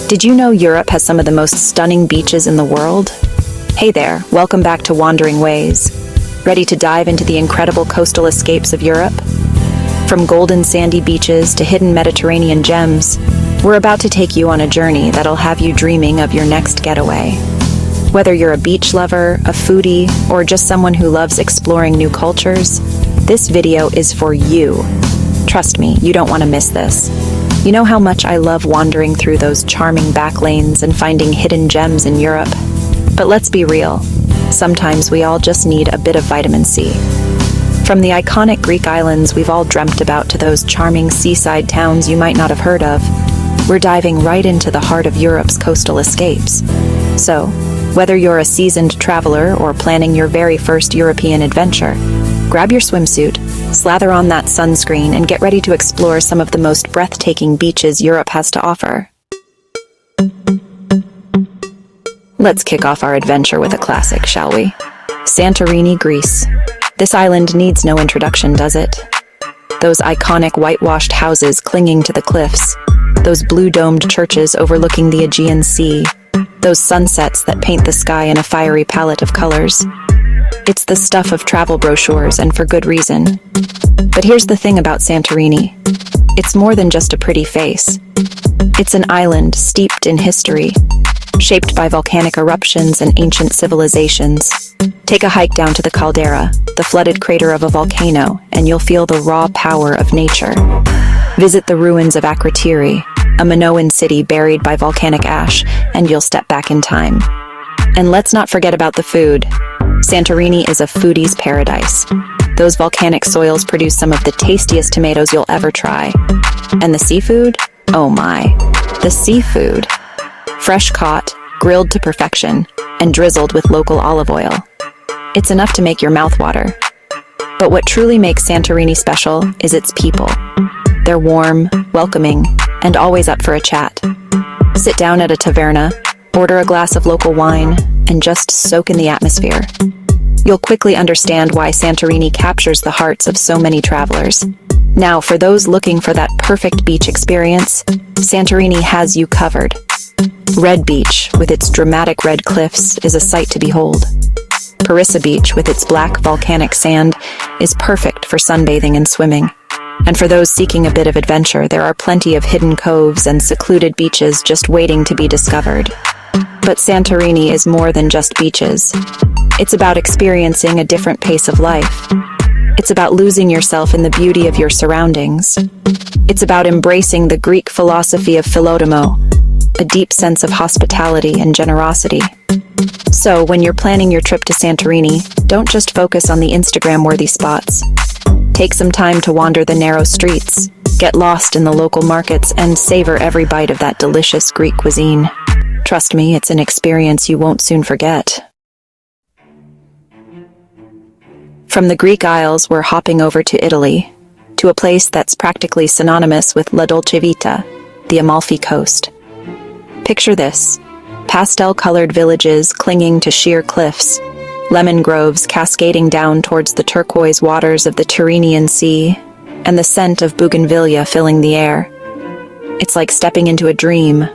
Did you know Europe has some of the most stunning beaches in the world? Hey there, welcome back to Wandering Ways. Ready to dive into the incredible coastal escapes of Europe? From golden sandy beaches to hidden Mediterranean gems, we're about to take you on a journey that'll have you dreaming of your next getaway. Whether you're a beach lover, a foodie, or just someone who loves exploring new cultures, this video is for you. Trust me, you don't want to miss this. You know how much I love wandering through those charming back lanes and finding hidden gems in Europe. But let's be real, sometimes we all just need a bit of vitamin C. From the iconic Greek islands we've all dreamt about to those charming seaside towns you might not have heard of, we're diving right into the heart of Europe's coastal escapes. So, whether you're a seasoned traveler or planning your very first European adventure, grab your swimsuit, slather on that sunscreen, and get ready to explore some of the most breathtaking beaches Europe has to offer. Let's kick off our adventure with a classic, shall we? Santorini, Greece. This island needs no introduction, does it? Those iconic whitewashed houses clinging to the cliffs, those blue-domed churches overlooking the Aegean Sea, those sunsets that paint the sky in a fiery palette of colors. It's the stuff of travel brochures, and for good reason. But here's the thing about Santorini. It's more than just a pretty face. It's an island steeped in history, shaped by volcanic eruptions and ancient civilizations. Take a hike down to the caldera, the flooded crater of a volcano, and you'll feel the raw power of nature. Visit the ruins of Akrotiri, a Minoan city buried by volcanic ash, and you'll step back in time. And let's not forget about the food. Santorini is a foodie's paradise. Those volcanic soils produce some of the tastiest tomatoes you'll ever try. And the seafood? Oh my. The seafood. Fresh caught, grilled to perfection, and drizzled with local olive oil. It's enough to make your mouth water. But what truly makes Santorini special is its people. They're warm, welcoming, and always up for a chat. Sit down at a taverna, order a glass of local wine, and just soak in the atmosphere. You'll quickly understand why Santorini captures the hearts of so many travelers. Now, for those looking for that perfect beach experience, Santorini has you covered. Red Beach, with its dramatic red cliffs, is a sight to behold. Parissa Beach, with its black volcanic sand, is perfect for sunbathing and swimming. And for those seeking a bit of adventure, there are plenty of hidden coves and secluded beaches just waiting to be discovered. But Santorini is more than just beaches. It's about experiencing a different pace of life. It's about losing yourself in the beauty of your surroundings. It's about embracing the Greek philosophy of Philodemo, a deep sense of hospitality and generosity. So, when you're planning your trip to Santorini, don't just focus on the Instagram-worthy spots. Take some time to wander the narrow streets, get lost in the local markets, and savor every bite of that delicious Greek cuisine. Trust me, it's an experience you won't soon forget. From the Greek Isles, we're hopping over to Italy, to a place that's practically synonymous with La Dolce Vita, the Amalfi Coast. Picture this: pastel-colored villages clinging to sheer cliffs, lemon groves cascading down towards the turquoise waters of the Tyrrhenian Sea, and the scent of bougainvillea filling the air. It's like stepping into a dream,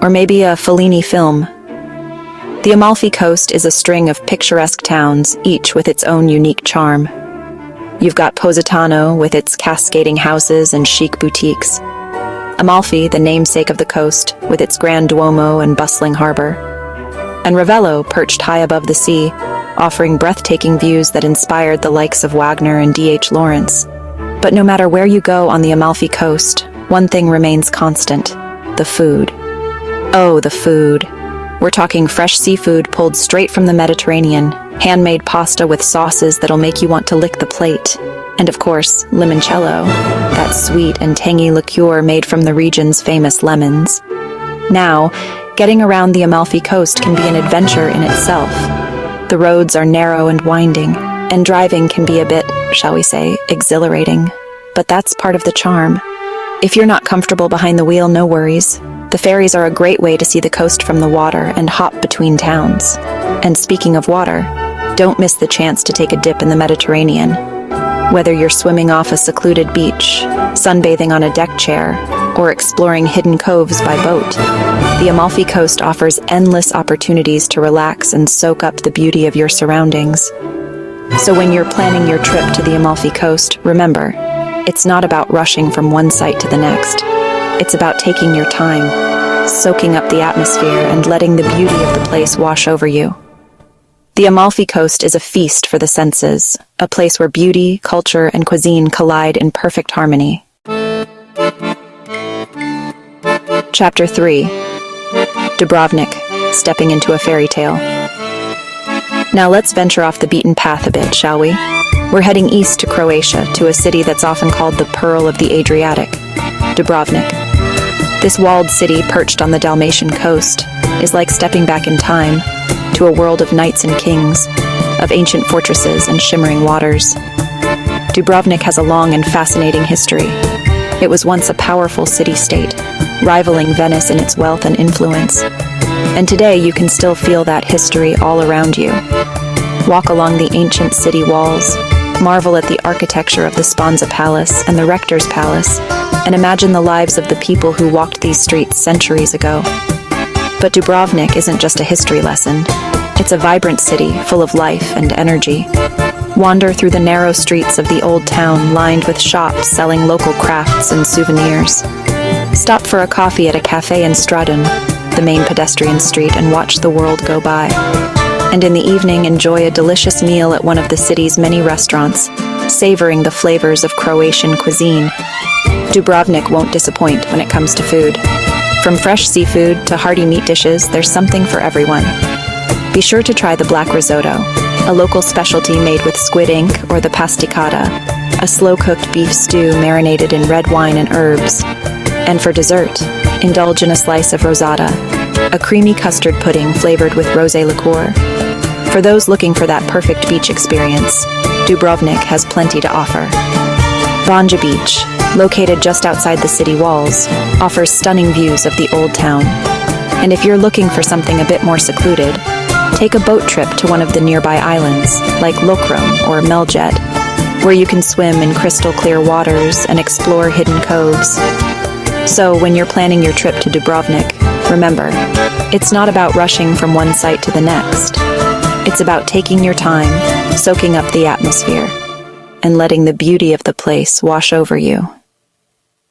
or maybe a Fellini film. The Amalfi Coast is a string of picturesque towns, each with its own unique charm. You've got Positano with its cascading houses and chic boutiques. Amalfi, the namesake of the coast, with its grand Duomo and bustling harbor. And Ravello, perched high above the sea, offering breathtaking views that inspired the likes of Wagner and D.H. Lawrence. But no matter where you go on the Amalfi Coast, one thing remains constant: the food. Oh, the food. We're talking fresh seafood pulled straight from the Mediterranean, handmade pasta with sauces that'll make you want to lick the plate. And of course, limoncello, that sweet and tangy liqueur made from the region's famous lemons. Now, getting around the Amalfi Coast can be an adventure in itself. The roads are narrow and winding, and driving can be a bit, shall we say, exhilarating. But that's part of the charm. If you're not comfortable behind the wheel, no worries. The ferries are a great way to see the coast from the water and hop between towns. And speaking of water, don't miss the chance to take a dip in the Mediterranean. Whether you're swimming off a secluded beach, sunbathing on a deck chair, or exploring hidden coves by boat, the Amalfi Coast offers endless opportunities to relax and soak up the beauty of your surroundings. So when you're planning your trip to the Amalfi Coast, remember, it's not about rushing from one site to the next. It's about taking your time, soaking up the atmosphere, and letting the beauty of the place wash over you. The Amalfi Coast is a feast for the senses, a place where beauty, culture, and cuisine collide in perfect harmony. Chapter 3. Dubrovnik, stepping into a fairy tale. Now let's venture off the beaten path a bit, shall we? We're heading east to Croatia, to a city that's often called the Pearl of the Adriatic, Dubrovnik. This walled city, perched on the Dalmatian coast, is like stepping back in time to a world of knights and kings, of ancient fortresses and shimmering waters. Dubrovnik has a long and fascinating history. It was once a powerful city-state, rivaling Venice in its wealth and influence. And today you can still feel that history all around you. Walk along the ancient city walls, marvel at the architecture of the Sponza Palace and the Rector's Palace, and imagine the lives of the people who walked these streets centuries ago. But Dubrovnik isn't just a history lesson. It's a vibrant city full of life and energy. Wander through the narrow streets of the old town lined with shops selling local crafts and souvenirs. Stop for a coffee at a cafe in Stradun, the main pedestrian street, and watch the world go by. And in the evening, enjoy a delicious meal at one of the city's many restaurants, savoring the flavors of Croatian cuisine. Dubrovnik won't disappoint when it comes to food. From fresh seafood to hearty meat dishes, there's something for everyone. Be sure to try the black risotto, a local specialty made with squid ink, or the pasticata, a slow-cooked beef stew marinated in red wine and herbs. And for dessert, indulge in a slice of rosata, a creamy custard pudding flavored with rosé liqueur. For those looking for that perfect beach experience, Dubrovnik has plenty to offer. Banja Beach, located just outside the city walls, offers stunning views of the old town. And if you're looking for something a bit more secluded, take a boat trip to one of the nearby islands, like Lokrum or Meljet, where you can swim in crystal-clear waters and explore hidden coves. So when you're planning your trip to Dubrovnik, remember, it's not about rushing from one site to the next. It's about taking your time, soaking up the atmosphere, and letting the beauty of the place wash over you.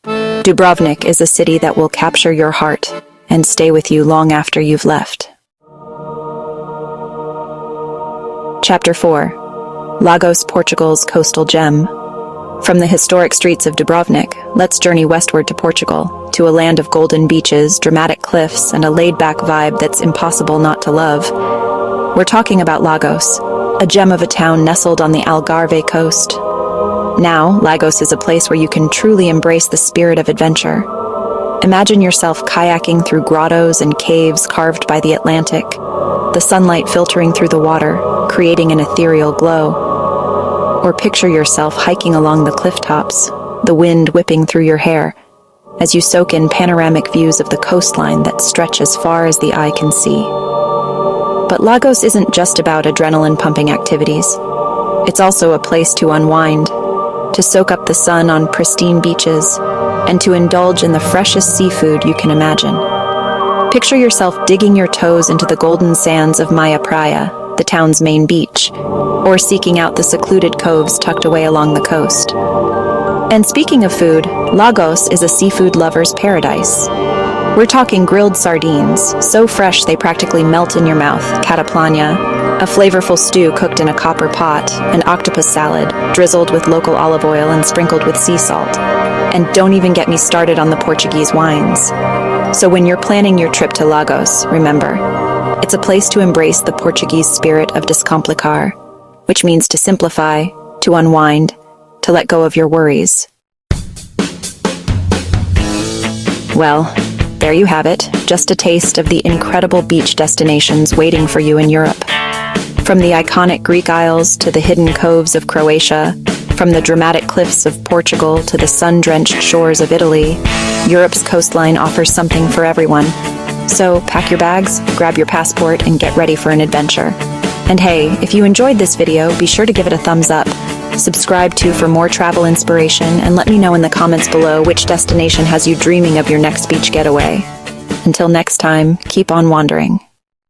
Dubrovnik is a city that will capture your heart and stay with you long after you've left. Chapter 4. Lagos, Portugal's coastal gem. From the historic streets of Dubrovnik, let's journey westward to Portugal, to a land of golden beaches, dramatic cliffs, and a laid-back vibe that's impossible not to love. We're talking about Lagos, a gem of a town nestled on the Algarve coast. Now, Lagos is a place where you can truly embrace the spirit of adventure. Imagine yourself kayaking through grottos and caves carved by the Atlantic, the sunlight filtering through the water, creating an ethereal glow. Or picture yourself hiking along the cliff tops, the wind whipping through your hair, as you soak in panoramic views of the coastline that stretch as far as the eye can see. But Lagos isn't just about adrenaline-pumping activities. It's also a place to unwind, to soak up the sun on pristine beaches, and to indulge in the freshest seafood you can imagine. Picture yourself digging your toes into the golden sands of Maya Praia, the town's main beach, or seeking out the secluded coves tucked away along the coast. And speaking of food, Lagos is a seafood lover's paradise. We're talking grilled sardines, so fresh they practically melt in your mouth, cataplana, a flavorful stew cooked in a copper pot, an octopus salad, drizzled with local olive oil and sprinkled with sea salt. And don't even get me started on the Portuguese wines. So when you're planning your trip to Lagos, remember, it's a place to embrace the Portuguese spirit of descomplicar, which means to simplify, to unwind, to let go of your worries. Well, there you have it, just a taste of the incredible beach destinations waiting for you in Europe. From the iconic Greek Isles to the hidden coves of Croatia, from the dramatic cliffs of Portugal to the sun-drenched shores of Italy, Europe's coastline offers something for everyone. So pack your bags, grab your passport, and get ready for an adventure. And hey, if you enjoyed this video, be sure to give it a thumbs up. Subscribe to for more travel inspiration, and let me know in the comments below which destination has you dreaming of your next beach getaway. Until next time, keep on wandering.